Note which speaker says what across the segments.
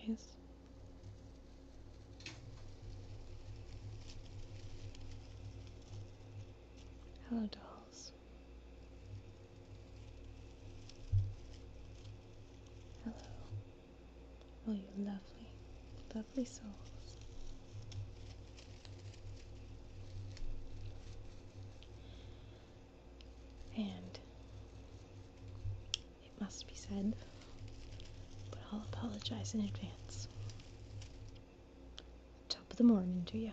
Speaker 1: toys. Hello, dolls. Hello. Oh, you lovely, lovely souls. And it must be said, but I'll apologize in advance. Top of the morning to you.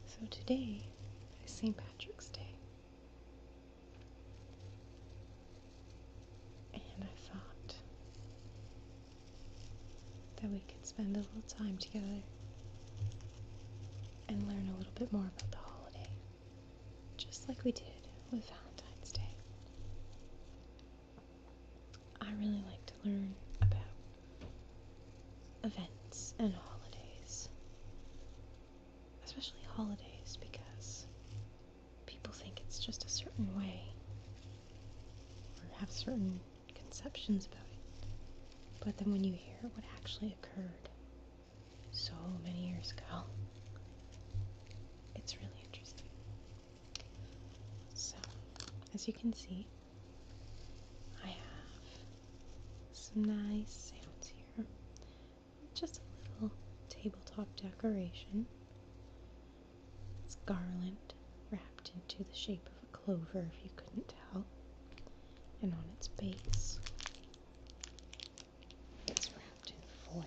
Speaker 1: So today is St. Patrick's Day. And I thought that we could spend a little time together and learn a little bit more about the holiday, just like we did with Valentine's Day. I really like to learn about events and holidays, especially holidays, because people think it's just a certain way or have certain conceptions about it. But then when you hear what actually occurred so many years ago, it's really interesting. So, as you can see, I have some nice sounds here. Just a little tabletop decoration. It's garland wrapped into the shape of a clover, if you couldn't tell. And on its base, it's wrapped in foil.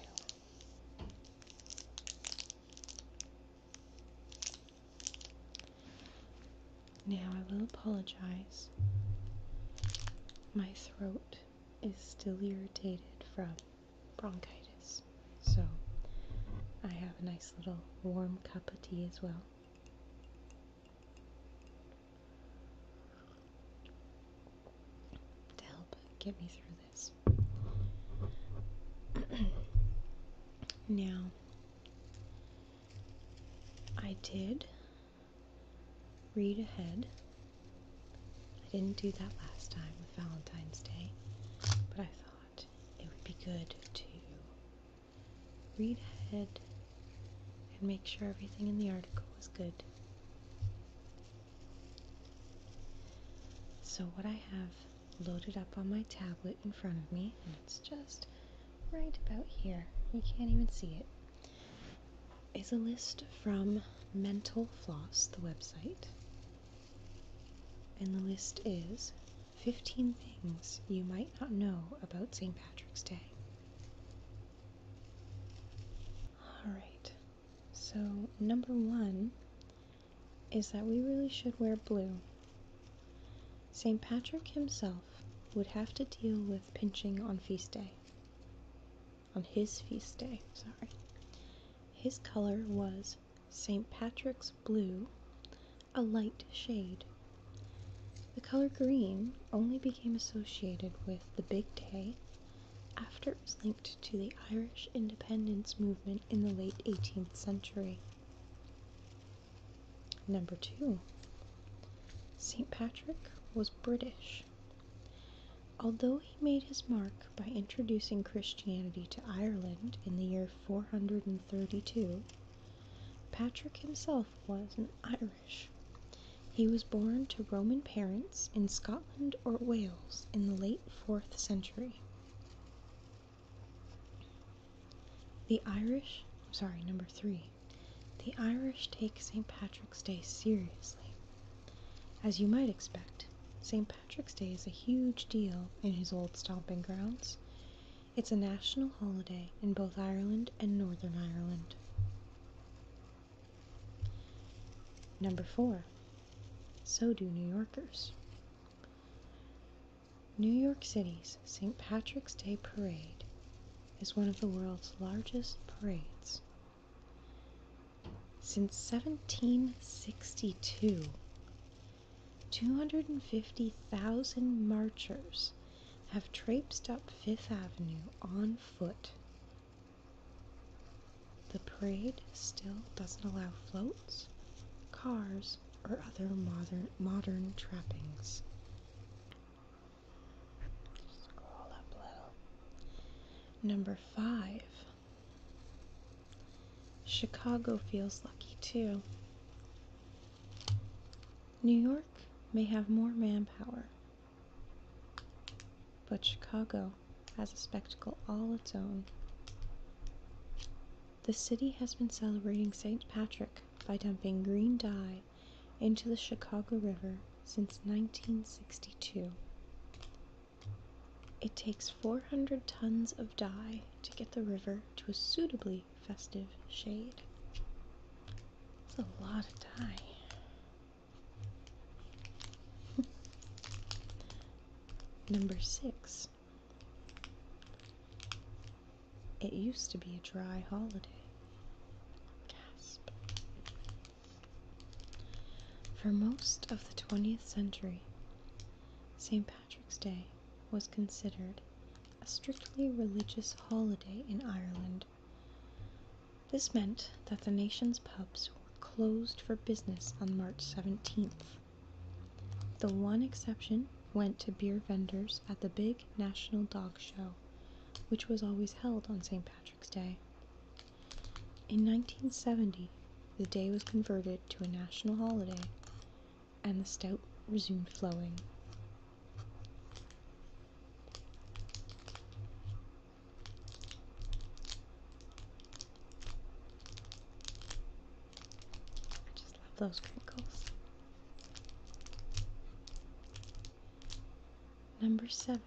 Speaker 1: Now I will apologize. My throat is still irritated from bronchitis, so I have a nice little warm cup of tea as well. To help get me through this. Now, I did read ahead. I didn't do that last time with Valentine's Day, but I thought it would be good to read ahead and make sure everything in the article was good. So what I have loaded up on my tablet in front of me, and it's just right about here, you can't even see it, is a list from Mental Floss, the website. And the list is 15 things you might not know about St. Patrick's Day. Alright, so number 1 is that we really should wear blue. St. Patrick himself would have to deal with pinching on feast day. On his feast day, sorry. His color was St. Patrick's blue, a light shade. The color green only became associated with the big day after it was linked to the Irish independence movement in the late 18th century. Number 2. St. Patrick was British. Although he made his mark by introducing Christianity to Ireland in the year 432, Patrick himself wasn't Irish. He was born to Roman parents in Scotland or Wales in the late 4th century. Number 3. The Irish take St. Patrick's Day seriously. As you might expect, St. Patrick's Day is a huge deal in his old stomping grounds. It's a national holiday in both Ireland and Northern Ireland. Number 4. So do New Yorkers. New York City's St. Patrick's Day Parade is one of the world's largest parades. Since 1762, 250,000 marchers have traipsed up Fifth Avenue on foot. The parade still doesn't allow floats, cars, or other modern trappings. Number 5. Chicago feels lucky too. New York may have more manpower, but Chicago has a spectacle all its own. The city has been celebrating St. Patrick by dumping green dye into the Chicago River since 1962. It takes 400 tons of dye to get the river to a suitably festive shade. That's a lot of dye. Number 6. It used to be a dry holiday. Gasp. For most of the 20th century, St. Patrick's Day was considered a strictly religious holiday in Ireland. This meant that the nation's pubs were closed for business on March 17th. The one exception went to beer vendors at the big National Dog Show, which was always held on St. Patrick's Day. In 1970, the day was converted to a national holiday, and the stout resumed flowing. I just love those crinkles. Number 7.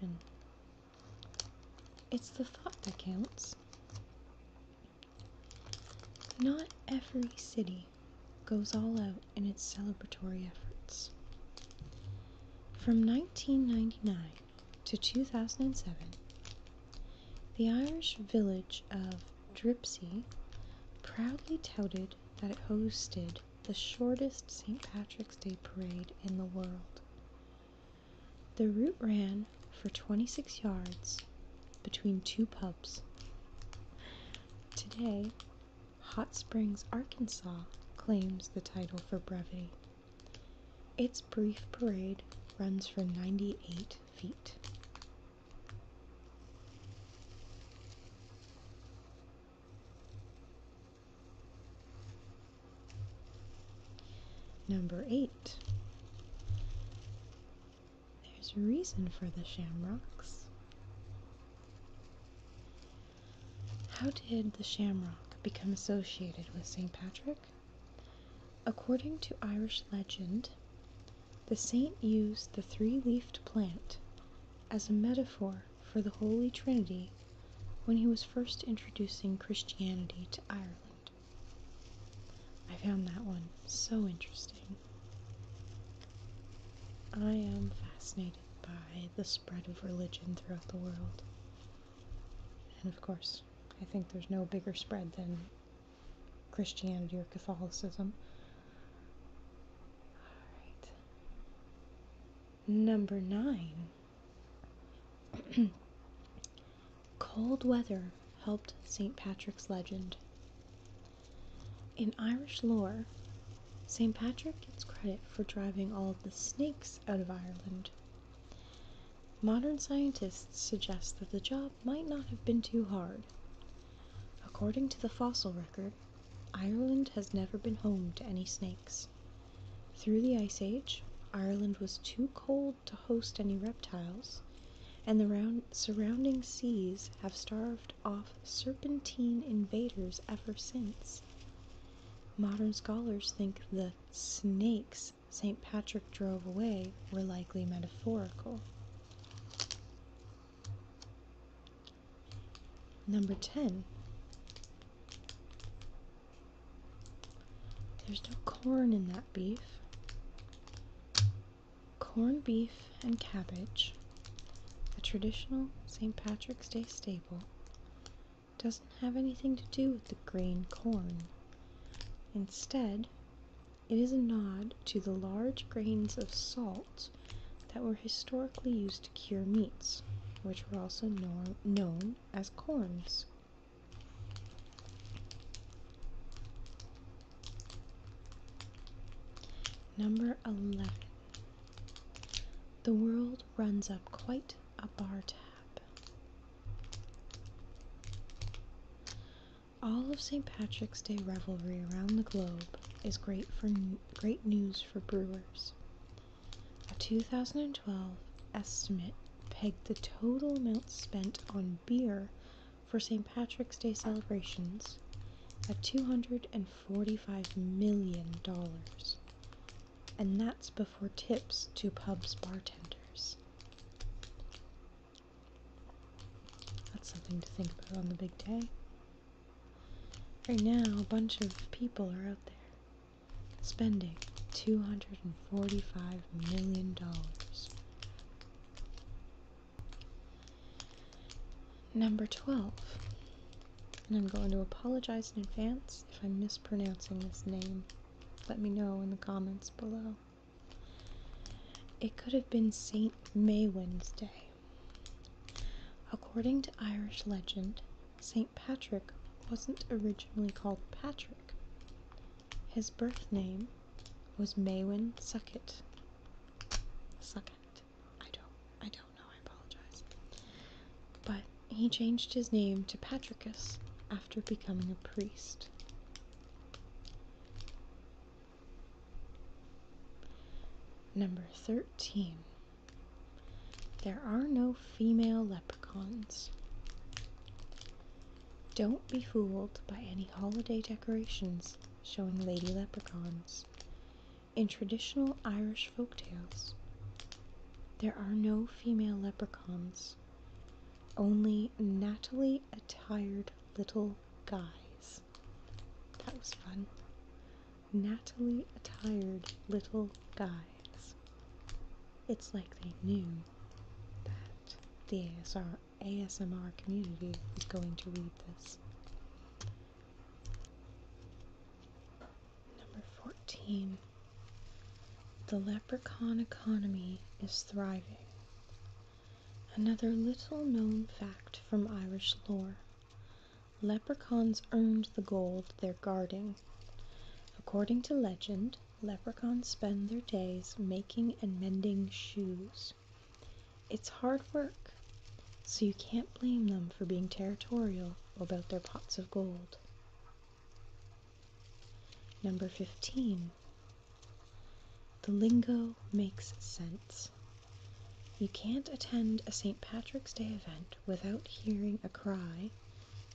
Speaker 1: It's the thought that counts. Not every city goes all out in its celebratory efforts. From 1999 to 2007, the Irish village of Dripsey proudly touted that it hosted the shortest St. Patrick's Day parade in the world. The route ran for 26 yards between two pubs. Today, Hot Springs, Arkansas claims the title for brevity. Its brief parade runs for 98 feet. Number 8. There's a reason for the shamrocks. How did the shamrock become associated with St. Patrick? According to Irish legend, the saint used the three-leafed plant as a metaphor for the Holy Trinity when he was first introducing Christianity to Ireland. I found that one so interesting. I am fascinated by the spread of religion throughout the world. And of course, I think there's no bigger spread than Christianity or Catholicism. Alright. Number 9. Cold weather helped St. Patrick's legend. In Irish lore, St. Patrick gets credit for driving all of the snakes out of Ireland. Modern scientists suggest that the job might not have been too hard. According to the fossil record, Ireland has never been home to any snakes. Through the Ice Age, Ireland was too cold to host any reptiles, and the surrounding seas have starved off serpentine invaders ever since. Modern scholars think the snakes St. Patrick drove away were likely metaphorical. Number 10. There's no corn in that beef. Corned beef and cabbage, a traditional St. Patrick's Day staple, doesn't have anything to do with the grain corn. Instead, it is a nod to the large grains of salt that were historically used to cure meats, which were also known as corns. Number 11. The world runs up quite a bar tab. All of St. Patrick's Day revelry around the globe is great news for brewers. A 2012 estimate pegged the total amount spent on beer for St. Patrick's Day celebrations at $245 million, and that's before tips to pubs bartenders. That's something to think about on the big day. Right now, a bunch of people are out there spending $245 million. Number 12, and I'm going to apologize in advance if I'm mispronouncing this name. Let me know in the comments below. It could have been St. Maewyn's Day. According to Irish legend, St. Patrick wasn't originally called Patrick. His birth name was Maewyn Suckett. Suckett. I don't know, I apologize. But he changed his name to Patricus after becoming a priest. Number 13. There are no female leprechauns. Don't be fooled by any holiday decorations showing lady leprechauns. In traditional Irish folktales, there are no female leprechauns, only nattily attired little guys. That was fun. Nattily attired little guys. It's like they knew that the ASMR community was going to read this. Number 14. The leprechaun economy is thriving. Another little known fact from Irish lore. Leprechauns earned the gold they're guarding. According to legend, leprechauns spend their days making and mending shoes. It's hard work, so you can't blame them for being territorial about their pots of gold. Number 15. The lingo makes sense. You can't attend a St. Patrick's Day event without hearing a cry,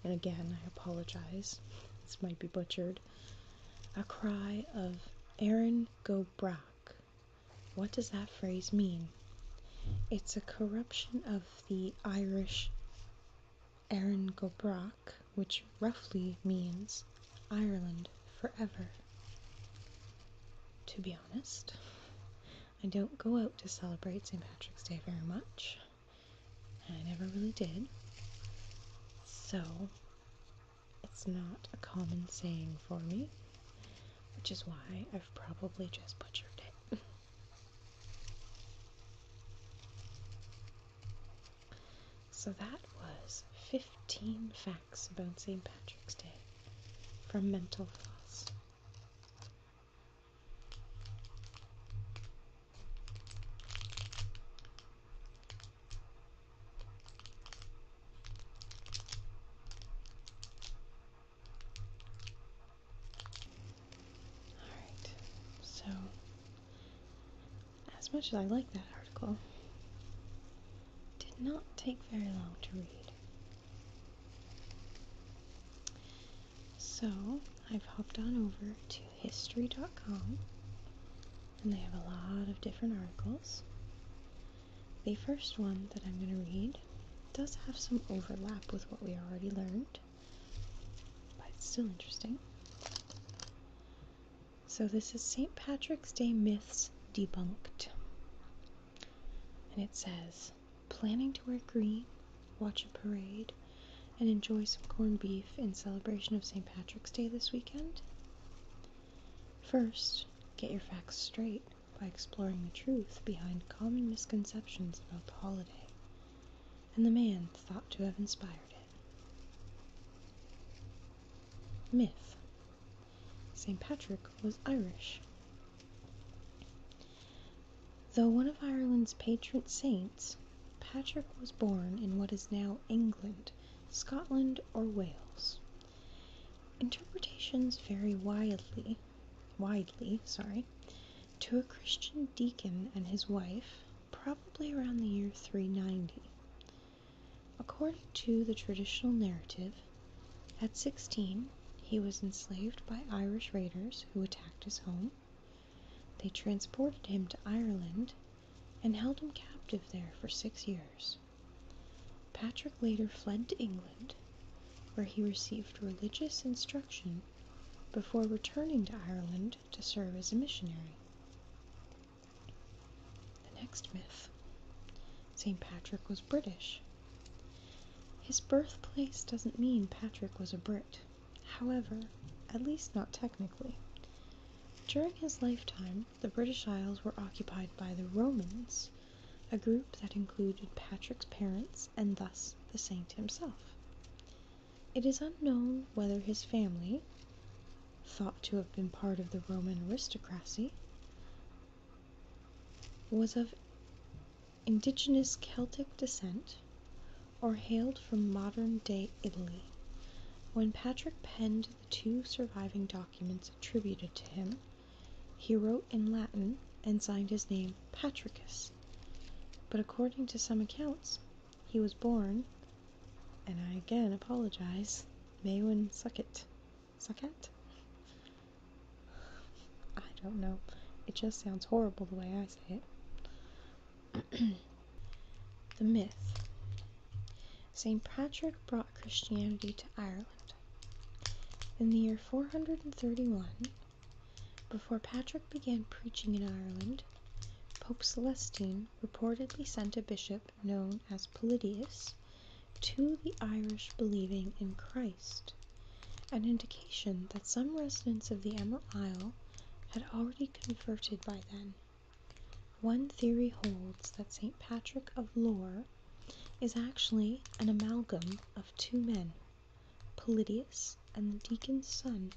Speaker 1: and again, I apologize, this might be butchered, a cry of Erin go Brack. What does that phrase mean? It's a corruption of the Irish Erin go Brack, which roughly means Ireland forever. To be honest, I don't go out to celebrate St. Patrick's Day very much. I never really did. So, it's not a common saying for me, which is why I've probably just butchered it. So that was 15 facts about St. Patrick's Day from Mental Floss. Alright, so as much as I like that article, it did not take very long to read. So I've hopped on over to history.com, and they have a lot of different articles. The first one that I'm going to read does have some overlap with what we already learned, but it's still interesting. So this is St. Patrick's Day Myths Debunked. And it says, planning to wear green, watch a parade, and enjoy some corned beef in celebration of St. Patrick's Day this weekend? First, get your facts straight by exploring the truth behind common misconceptions about the holiday and the man thought to have inspired it. Myth: St. Patrick was Irish. Though one of Ireland's patron saints, Patrick was born in what is now England, Scotland, or Wales. Interpretations vary widely, to a Christian deacon and his wife, probably around the year 390. According to the traditional narrative, at 16, he was enslaved by Irish raiders who attacked his home. They transported him to Ireland and held him captive there for 6 years. Patrick later fled to England, where he received religious instruction before returning to Ireland to serve as a missionary. The next myth. St. Patrick was British. His birthplace doesn't mean Patrick was a Brit. However, at least not technically. During his lifetime, the British Isles were occupied by the Romans, a group that included Patrick's parents and thus the saint himself. It is unknown whether his family, thought to have been part of the Roman aristocracy, was of indigenous Celtic descent or hailed from modern-day Italy. When Patrick penned the 2 surviving documents attributed to him, he wrote in Latin and signed his name Patricus. But according to some accounts, he was born, and I again apologize, Maewyn Succat. Succat? I don't know. It just sounds horrible the way I say it. The myth. St. Patrick brought Christianity to Ireland. In the year 431, before Patrick began preaching in Ireland, Pope Celestine reportedly sent a bishop known as Polydius to the Irish believing in Christ, an indication that some residents of the Emerald Isle had already converted by then. One theory holds that St. Patrick of Lore is actually an amalgam of 2 men, Polydius and the deacon's son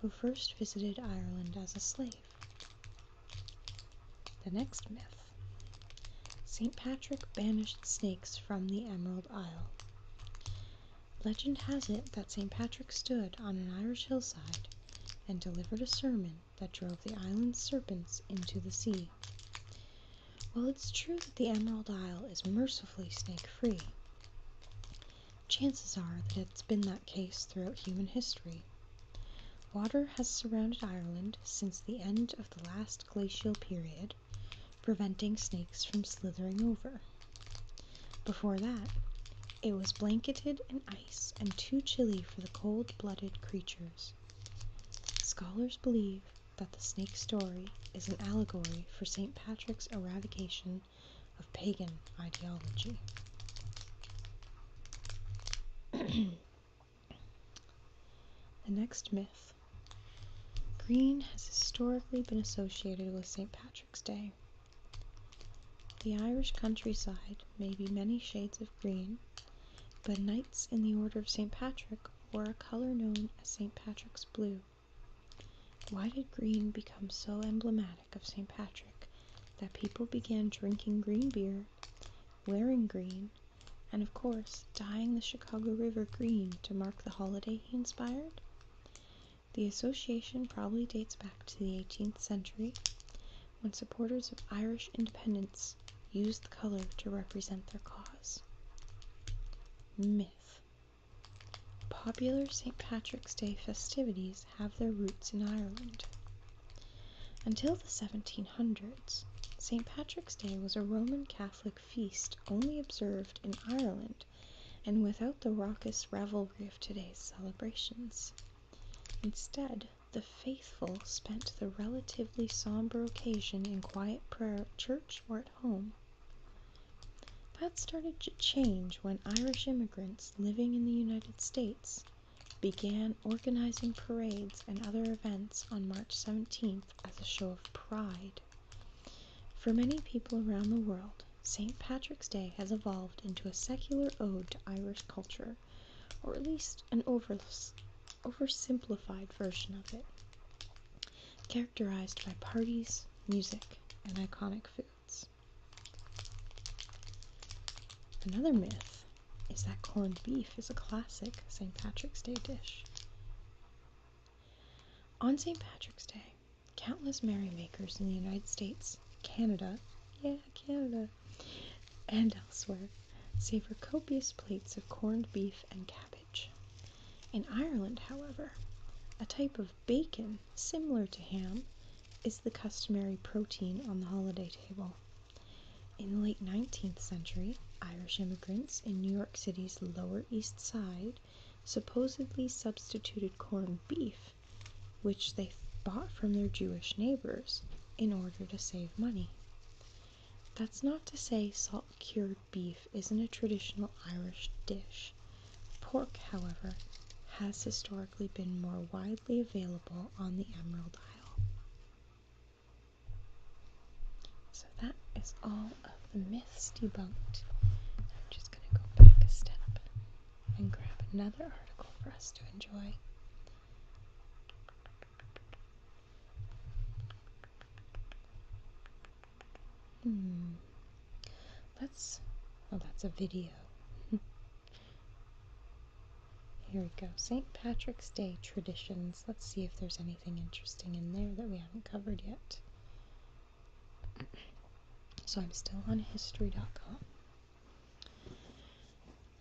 Speaker 1: who first visited Ireland as a slave. The next myth. St. Patrick banished snakes from the Emerald Isle. Legend has it that St. Patrick stood on an Irish hillside and delivered a sermon that drove the island's serpents into the sea. While it's true that the Emerald Isle is mercifully snake-free, chances are that it's been that case throughout human history. Water has surrounded Ireland since the end of the last glacial period, preventing snakes from slithering over. Before that, it was blanketed in ice and too chilly for the cold-blooded creatures. Scholars believe that the snake story is an allegory for St. Patrick's eradication of pagan ideology. The next myth. Green has historically been associated with St. Patrick's Day. The Irish countryside may be many shades of green, but knights in the Order of St. Patrick wore a color known as St. Patrick's Blue. Why did green become so emblematic of St. Patrick that people began drinking green beer, wearing green, and of course dyeing the Chicago River green to mark the holiday he inspired? The association probably dates back to the 18th century, when supporters of Irish independence used the color to represent their cause. Myth. Popular St. Patrick's Day festivities have their roots in Ireland. Until the 1700s, St. Patrick's Day was a Roman Catholic feast only observed in Ireland and without the raucous revelry of today's celebrations. Instead, the faithful spent the relatively somber occasion in quiet prayer at church or at home. That started to change when Irish immigrants living in the United States began organizing parades and other events on March 17th as a show of pride. For many people around the world, St. Patrick's Day has evolved into a secular ode to Irish culture, or at least an oversimplified version of it, characterized by parties, music, and iconic foods. Another myth is that corned beef is a classic St. Patrick's Day dish. On St. Patrick's Day, countless merrymakers in the United States, Canada, yeah, Canada, and elsewhere savor copious plates of corned beef and cabbage. In Ireland, however, a type of bacon similar to ham is the customary protein on the holiday table. In the late 19th century, Irish immigrants in New York City's Lower East Side supposedly substituted corned beef, which they bought from their Jewish neighbors, in order to save money. That's not to say salt-cured beef isn't a traditional Irish dish. Pork, however, has historically been more widely available on the Emerald Isle. So that is all of the myths debunked. I'm just going to go back a step and grab another article for us to enjoy. That's a video. Here we go. St. Patrick's Day traditions. Let's see if there's anything interesting in there that we haven't covered yet. So I'm still on history.com.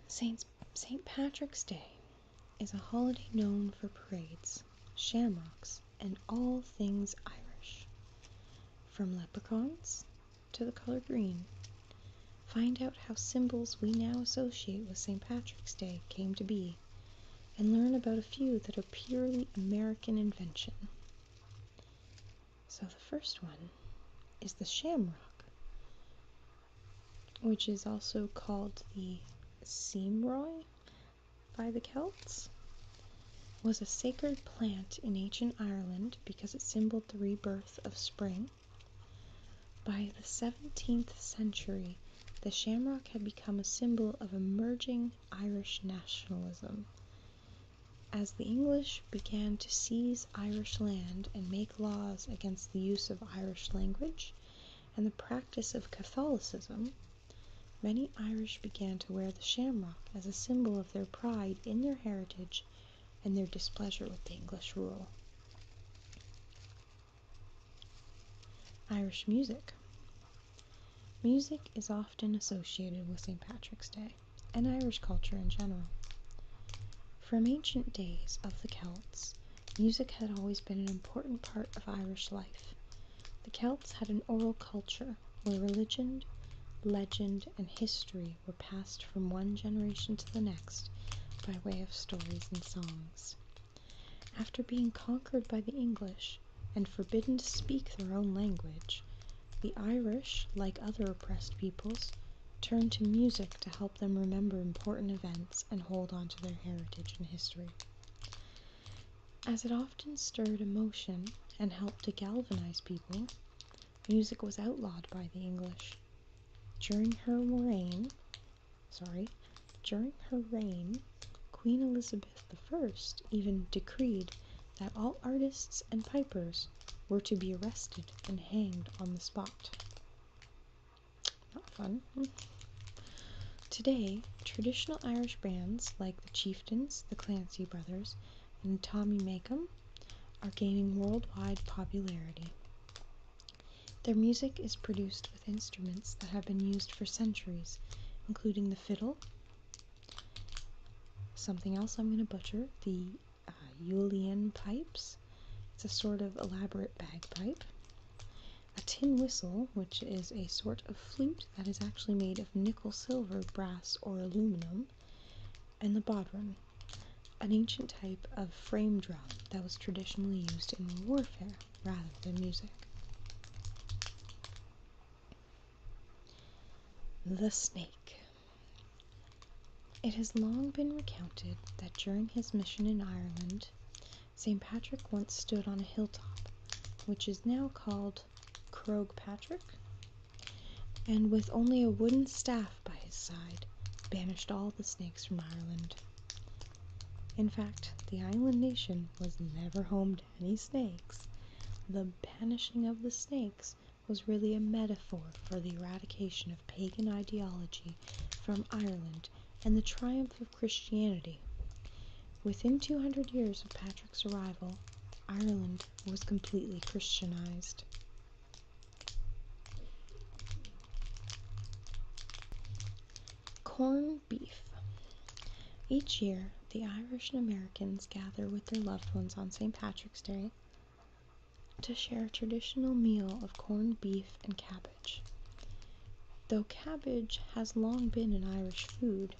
Speaker 1: St. Patrick's Day is a holiday known for parades, shamrocks, and all things Irish. From leprechauns to the color green. Find out how symbols we now associate with St. Patrick's Day came to be, and learn about a few that are purely American invention. So the first one is the shamrock, which is also called the Seamroy by the Celts, was a sacred plant in ancient Ireland because it symboled the rebirth of spring. By the 17th century, the shamrock had become a symbol of emerging Irish nationalism. As the English began to seize Irish land and make laws against the use of Irish language and the practice of Catholicism, many Irish began to wear the shamrock as a symbol of their pride in their heritage and their displeasure with the English rule. Irish music. Music is often associated with St. Patrick's Day and Irish culture in general. From ancient days of the Celts, music had always been an important part of Irish life. The Celts had an oral culture where religion, legend, and history were passed from one generation to the next by way of stories and songs. After being conquered by the English and forbidden to speak their own language, the Irish, like other oppressed peoples, turned to music to help them remember important events and hold on to their heritage and history. As it often stirred emotion and helped to galvanize people, music was outlawed by the English. During her reign, Queen Elizabeth I even decreed that all artists and pipers were to be arrested and hanged on the spot. Not fun. Today, traditional Irish bands like the Chieftains, the Clancy Brothers, and Tommy Makem are gaining worldwide popularity. Their music is produced with instruments that have been used for centuries, including the fiddle, something else I'm going to butcher, the Julian pipes. It's a sort of elaborate bagpipe. A tin whistle, which is a sort of flute that is actually made of nickel, silver, brass, or aluminum, and the bodhrán, an ancient type of frame drum that was traditionally used in warfare rather than music. The snake. It has long been recounted that during his mission in Ireland, St. Patrick once stood on a hilltop, which is now called Croagh Patrick, and with only a wooden staff by his side, banished all the snakes from Ireland. In fact, the island nation was never home to any snakes. The banishing of the snakes was really a metaphor for the eradication of pagan ideology from Ireland and the triumph of Christianity. Within 200 years of Patrick's arrival, Ireland was completely Christianized. Corned beef. Each year, the Irish and Americans gather with their loved ones on St. Patrick's Day to share a traditional meal of corned beef and cabbage. Though cabbage has long been an Irish food,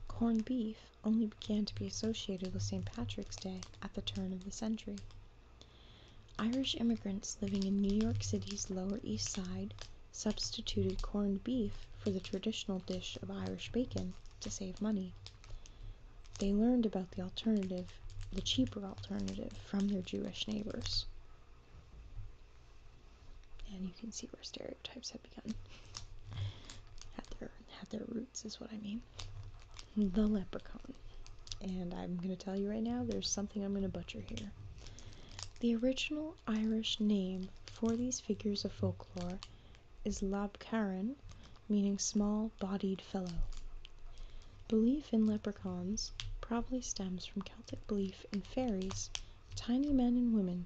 Speaker 1: corned beef only began to be associated with St. Patrick's Day at the turn of the century. Irish immigrants living in New York City's Lower East Side substituted corned beef for the traditional dish of Irish bacon to save money. They learned about the cheaper alternative, from their Jewish neighbors. And you can see where stereotypes have begun. Had their roots is what I mean. The leprechaun. And I'm going to tell you right now, there's something I'm going to butcher here. The original Irish name for these figures of folklore is Labcaran, meaning small-bodied fellow. Belief in leprechauns probably stems from Celtic belief in fairies, tiny men and women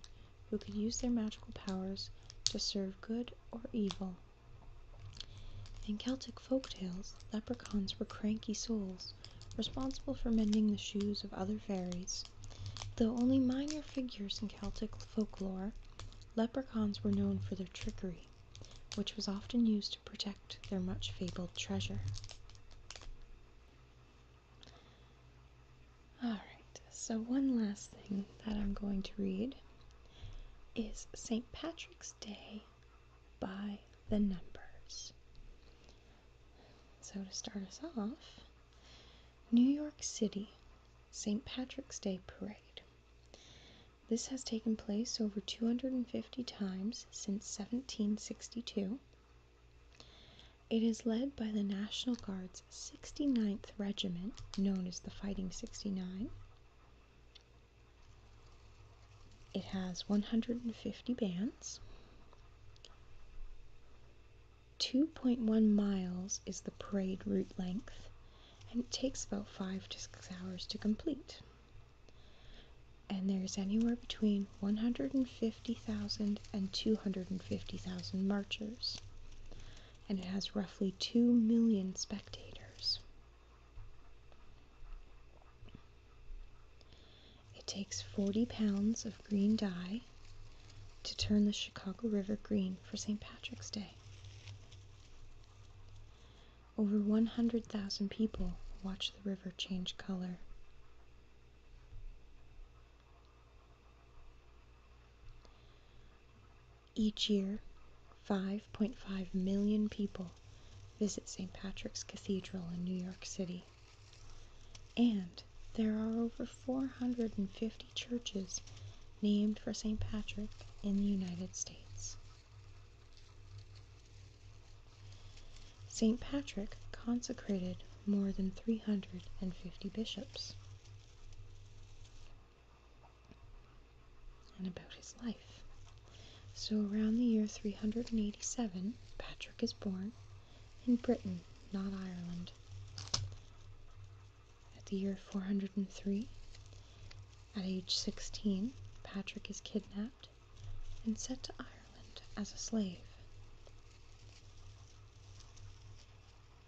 Speaker 1: who could use their magical powers to serve good or evil. In Celtic folktales, leprechauns were cranky souls, responsible for mending the shoes of other fairies. Though only minor figures in Celtic folklore, leprechauns were known for their trickery, which was often used to protect their much-fabled treasure. Alright, so one last thing that I'm going to read is St. Patrick's Day by the numbers. So to start us off, New York City, St. Patrick's Day Parade. This has taken place over 250 times since 1762. It is led by the National Guard's 69th Regiment, known as the Fighting 69. It has 150 bands. 2.1 miles is the parade route length, and it takes about 5 to 6 hours to complete. And there's anywhere between 150,000 and 250,000 marchers, and it has roughly 2 million spectators. It takes 40 pounds of green dye to turn the Chicago River green for St. Patrick's Day. Over 100,000 people watch the river change color. Each year, 5.5 million people visit St. Patrick's Cathedral in New York City. And there are over 450 churches named for St. Patrick in the United States. St. Patrick consecrated more than 350 bishops. And about his life. So around the year 387, Patrick is born in Britain, not Ireland. At the year 403, at age 16, Patrick is kidnapped and sent to Ireland as a slave.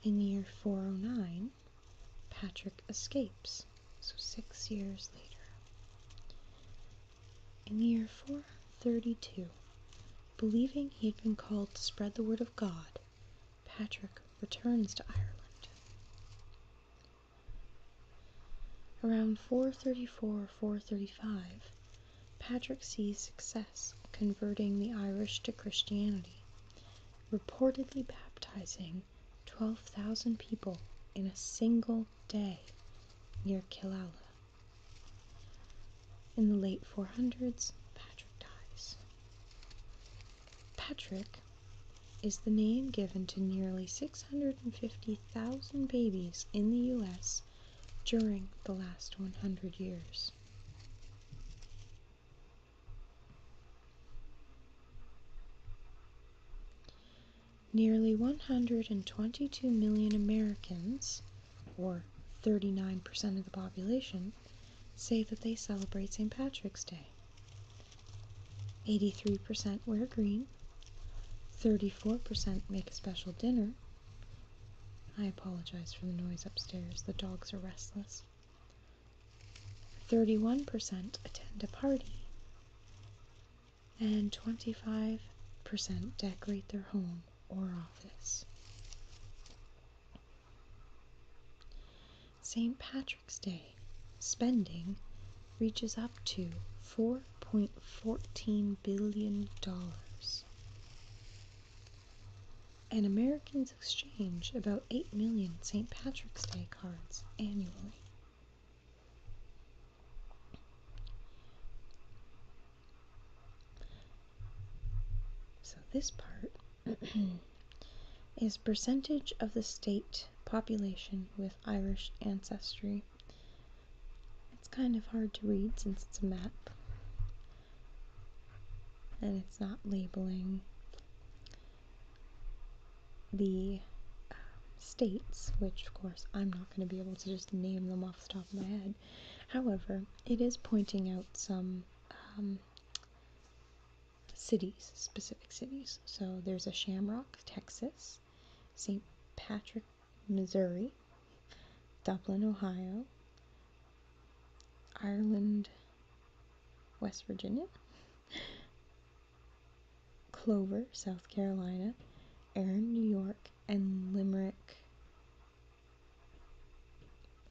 Speaker 1: In the year 409, Patrick escapes, so 6 years later. In the year 432, believing he had been called to spread the word of God, Patrick returns to Ireland. Around 434-435, Patrick sees success converting the Irish to Christianity, reportedly baptizing 12,000 people in a single day near Killala. In the late 400s, Patrick dies. Patrick is the name given to nearly 650,000 babies in the U.S. during the last 100 years. Nearly 122 million Americans, or 39% of the population, say that they celebrate St. Patrick's Day. 83% wear green, 34% make a special dinner. I apologize for the noise upstairs, the dogs are restless. 31% attend a party, and 25% decorate their home or office. St. Patrick's Day spending reaches up to $4.14 billion. And Americans exchange about 8 million St. Patrick's Day cards annually. So this part is percentage of the state population with Irish ancestry. It's kind of hard to read since it's a map, and it's not labeling the states, which of course I'm not going to be able to just name them off the top of my head. However, it is pointing out some cities, specific cities. So there's a Shamrock, Texas, St. Patrick, Missouri, Dublin, Ohio, Ireland, West Virginia, Clover, South Carolina, Erin, New York, and Limerick,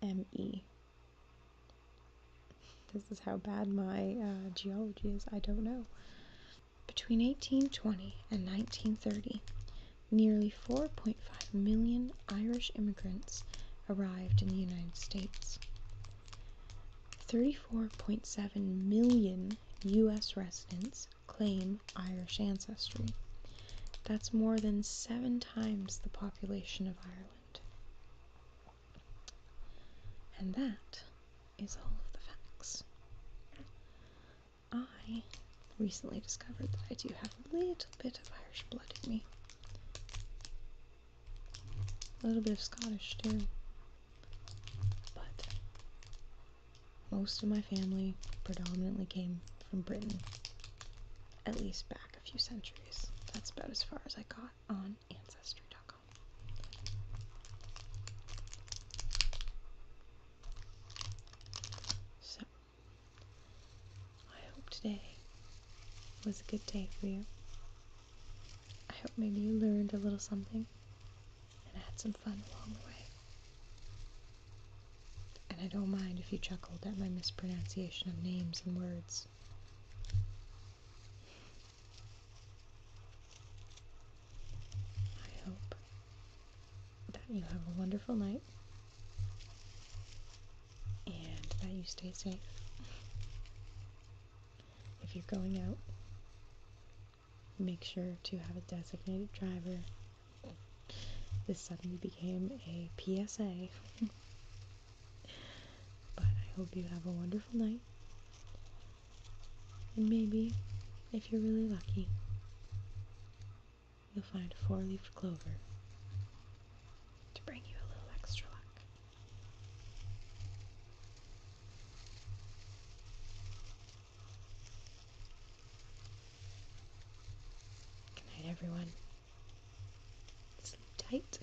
Speaker 1: ME. This is how bad my geology is, I don't know. Between 1820 and 1930, nearly 4.5 million Irish immigrants arrived in the United States. 34.7 million U.S. residents claim Irish ancestry. That's more than 7 times the population of Ireland. And that is all of the facts. I recently discovered that I do have a little bit of Irish blood in me. A little bit of Scottish too. But most of my family predominantly came from Britain. At least back a few centuries. That's about as far as I got on Ancestry.com. So, I hope today was a good day for you. I hope maybe you learned a little something and had some fun along the way. And I don't mind if you chuckled at my mispronunciation of names and words. I hope that you have a wonderful night and that you stay safe. If you're going out, make sure to have a designated driver. This suddenly became a PSA. But I hope you have a wonderful night. And maybe, if you're really lucky, you'll find a 4-leaf clover to bring you a little extra luck. Good night, everyone. Sleep tight.